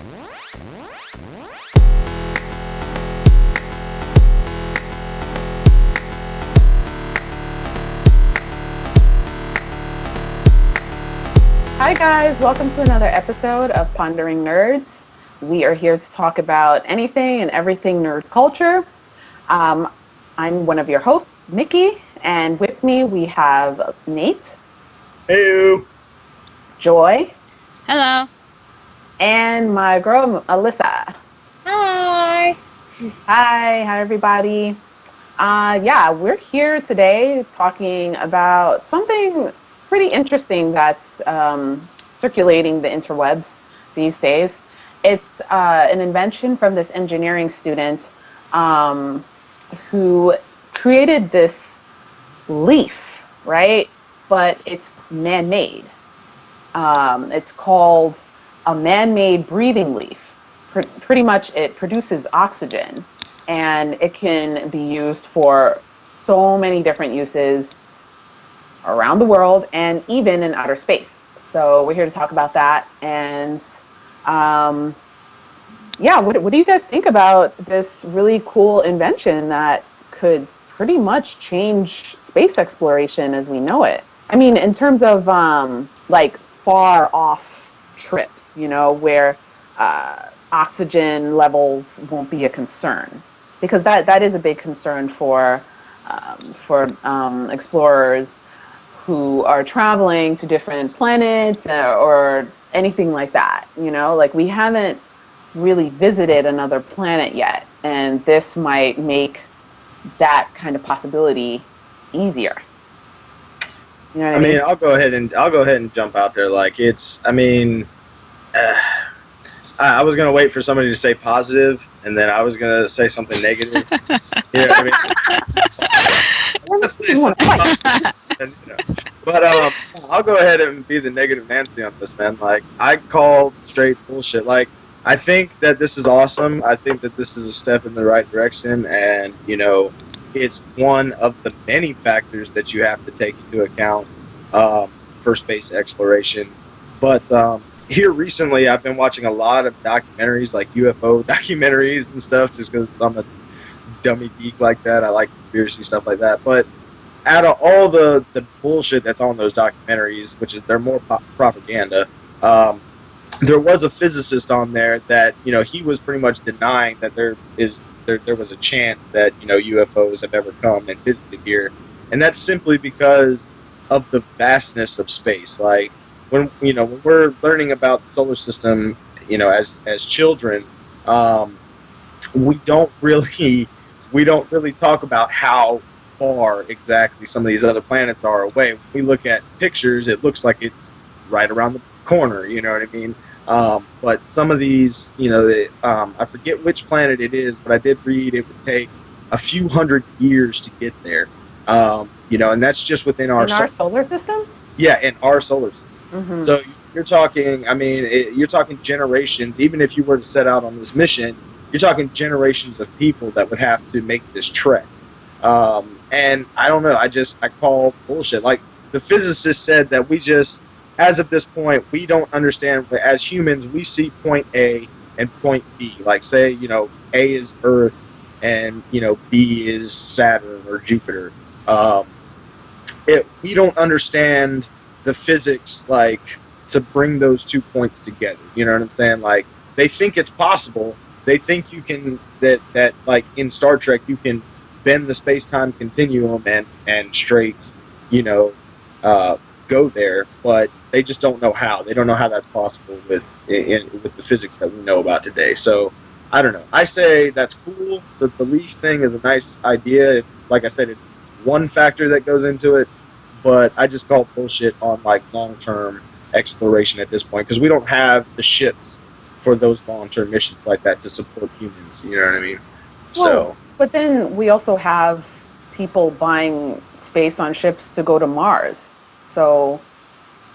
Hi guys, welcome to another episode of Pondering Nerds. We are here to talk about anything and everything nerd culture. I'm one of your hosts, Mickey, and with me we have Nate. Hey. Joy. Hello. And my girl, Alyssa. Hi. Hi everybody. We're here today talking about something pretty interesting that's circulating the interwebs these days. It's an invention from this engineering student who created this leaf, right? But it's man-made. It's called a man-made breathing leaf. Pretty much it produces oxygen, and it can be used for so many different uses around the world and even in outer space. So we're here to talk about that. And what do you guys think about this really cool invention that could pretty much change space exploration as we know it? I mean, in terms of like far off trips, you know, where oxygen levels won't be a concern, because that is a big concern for explorers who are traveling to different planets or anything like that. You know, like we haven't really visited another planet yet, and this might make that kind of possibility easier. You know what I mean? I'll go ahead and jump out there. Like I was gonna wait for somebody to say positive, and then I was gonna say something negative. You know what I mean? But I'll go ahead and be the negative Nancy on this, man. Like, I call straight bullshit. Like, I think that this is awesome. I think that this is a step in the right direction, and you know, it's one of the many factors that you have to take into account for space exploration. But here recently, I've been watching a lot of documentaries, like UFO documentaries and stuff, just because I'm a dummy geek like that. I like conspiracy stuff like that. But out of all the bullshit that's on those documentaries, which is they're more propaganda, there was a physicist on there that, you know, he was pretty much denying that there was a chance that, you know, UFOs have ever come and visited here, and that's simply because of the vastness of space. Like, when we're learning about the solar system, you know, as children, we don't really talk about how far exactly some of these other planets are away. When we look at pictures, it looks like it's right around the corner. You know what I mean? But some of these, you know, I forget which planet it is, but I did read it would take a few hundred years to get there. You know, and that's just within our solar system? Yeah, in our solar system. Mm-hmm. So you're talking, you're talking generations. Even if you were to set out on this mission, you're talking generations of people that would have to make this trek. And I don't know, I call bullshit. Like, the physicist said that as of this point, we don't understand. As humans, we see point A and point B. Like, say, you know, A is Earth and, you know, B is Saturn or Jupiter. We don't understand the physics, like, to bring those 2 points together. You know what I'm saying? Like, they think it's possible. They think you can, that like in Star Trek, you can bend the space-time continuum and straight, you know, go there, but they just don't know how. They don't know how that's possible with the physics that we know about today. So, I don't know. I say that's cool. The leash thing is a nice idea. Like I said, it's one factor that goes into it, but I just call bullshit on, like, long-term exploration at this point, because we don't have the ships for those long-term missions like that to support humans. You know what I mean? Well, but then we also have people buying space on ships to go to Mars. So,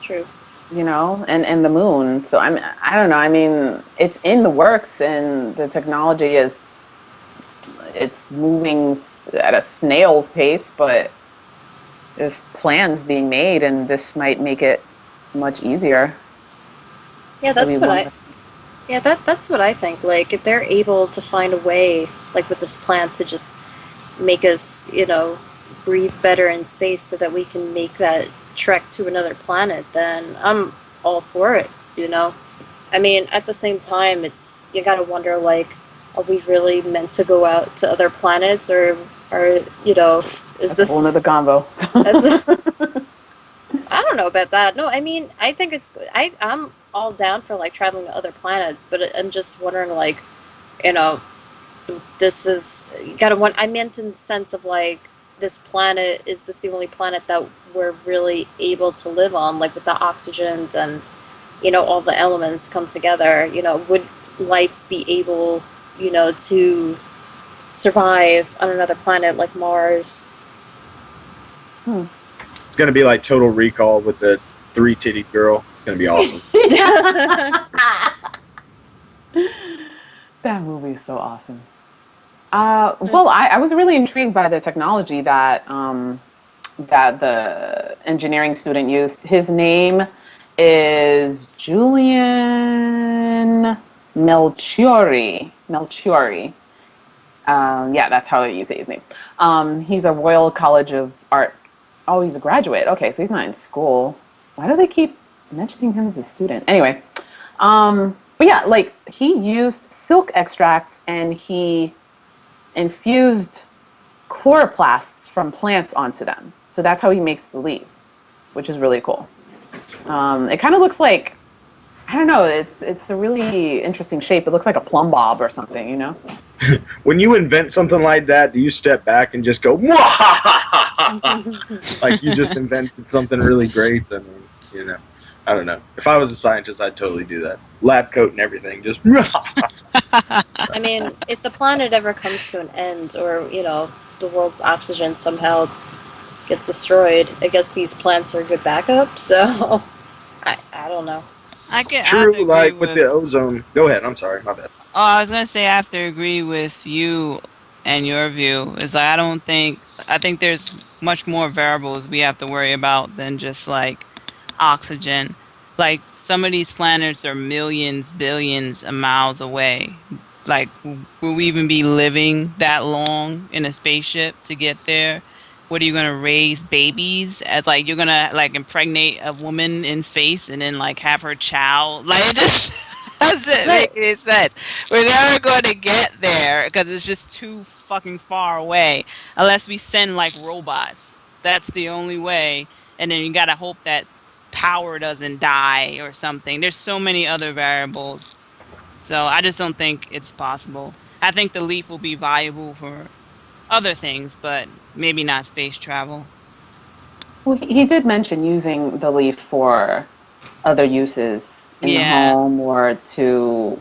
True. You know, and the moon. So I don't know. I mean, it's in the works, and the technology it's moving at a snail's pace, but there's plans being made, and this might make it much easier. Yeah, that's what Yeah, that's what I think. Like, if they're able to find a way, like with this plant, to just make us, breathe better in space so that we can make that trek to another planet, then I'm all for it, I mean, at the same time, you gotta wonder, like, are we really meant to go out to other planets, or is That's a whole this... nother combo. That's, I don't know about that. No, I mean, I think it's good. I'm all down for, like, traveling to other planets, but I'm just wondering, like, you know, this is... You gotta want... I meant in the sense of, like, this planet, is this the only planet that we're really able to live on, like, with the oxygen and, all the elements come together, would life be able, to survive on another planet like Mars? It's gonna be like Total Recall with the 3-titty girl. It's gonna be awesome. That movie is so awesome. Well, I was really intrigued by the technology that that the engineering student used. His name is Julian Melchiori. Yeah, that's how you say his name. He's a Royal College of Art. Oh, he's a graduate. Okay, so he's not in school. Why do they keep mentioning him as a student? Anyway, but yeah, like, he used silk extracts and he infused chloroplasts from plants onto them. So that's how he makes the leaves, which is really cool. It kind of looks like, I don't know, it's a really interesting shape. It looks like a plumb bob or something, When you invent something like that, do you step back and just go, like you just invented something really great? I mean, I don't know. If I was a scientist, I'd totally do that. Lab coat and everything, just... I mean, if the planet ever comes to an end, or, the world's oxygen somehow gets destroyed, I guess these plants are a good backup, so... I don't know. True, like with the ozone... Go ahead, I'm sorry, my bad. Oh, I was gonna say I have to agree with you and your view. Is I think there's much more variables we have to worry about than just like oxygen. Like, some of these planets are millions, billions of miles away. Like, will we even be living that long in a spaceship to get there? What are you gonna raise babies as? Like, you're gonna like impregnate a woman in space and then like have her child? Like, it just doesn't make any sense. We're never going to get there because it's just too fucking far away. Unless we send like robots, that's the only way. And then you gotta hope that power doesn't die or something. There's so many other variables. So I just don't think it's possible. I think the leaf will be viable for other things, but maybe not space travel. Well, he did mention using the leaf for other uses in the home, or to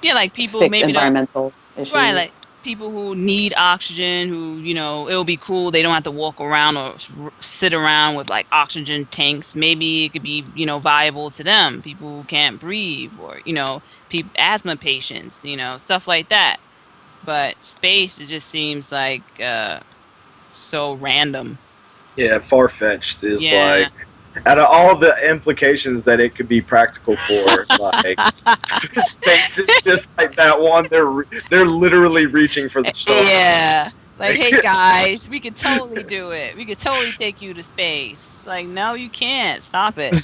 like people fix maybe environmental issues. Right, like people who need oxygen, who, it'll be cool. They don't have to walk around or sit around with like oxygen tanks. Maybe it could be, viable to them. People who can't breathe, or, asthma patients, stuff like that. But space, it just seems like so random. Yeah, far-fetched is like, out of all the implications that it could be practical for, like, space is just like that one. They're literally reaching for the stars. Yeah. Like, hey guys, we could totally do it. We could totally take you to space. Like, no, you can't. Stop it.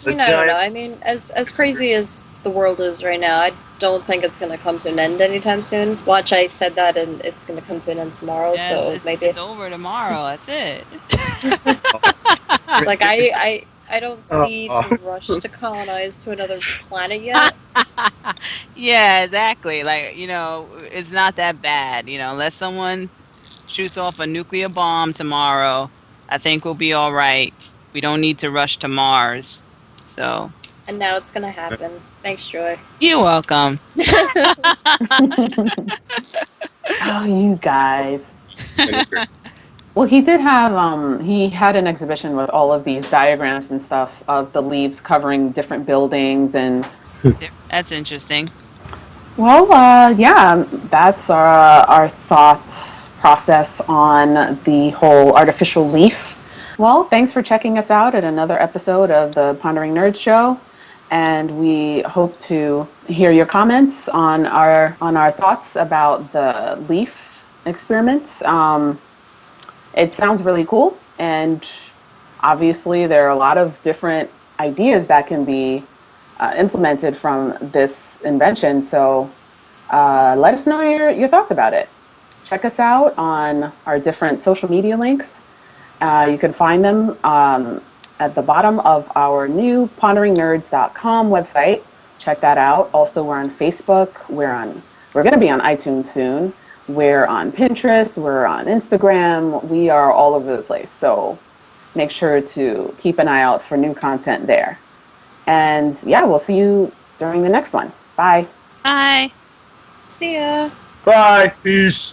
I don't know. I mean, as crazy as the world is right now, I don't think it's going to come to an end anytime soon. Watch, I said that, and it's going to come to an end tomorrow, maybe... It's over tomorrow, that's it. It's like, I don't see the rush to colonize to another planet yet. Yeah, exactly. Like, it's not that bad. Unless someone shoots off a nuclear bomb tomorrow, I think we'll be all right. We don't need to rush to Mars. So... And now it's gonna happen. Thanks, Joy. You're welcome. Oh, you guys. Well, he did have, he had an exhibition with all of these diagrams and stuff of the leaves covering different buildings and... That's interesting. Well, yeah, that's our thought process on the whole artificial leaf. Well, thanks for checking us out at another episode of the Pondering Nerds Show. And we hope to hear your comments on our thoughts about the leaf experiments. It sounds really cool, and obviously there are a lot of different ideas that can be implemented from this invention. So let us know your thoughts about it. Check us out on our different social media links. You can find them at the bottom of our new ponderingnerds.com website. Check that out. Also, we're on Facebook. We're going to be on iTunes soon. We're on Pinterest. We're on Instagram. We are all over the place. So make sure to keep an eye out for new content there. And yeah, we'll see you during the next one. Bye. Bye. See ya. Bye. Peace.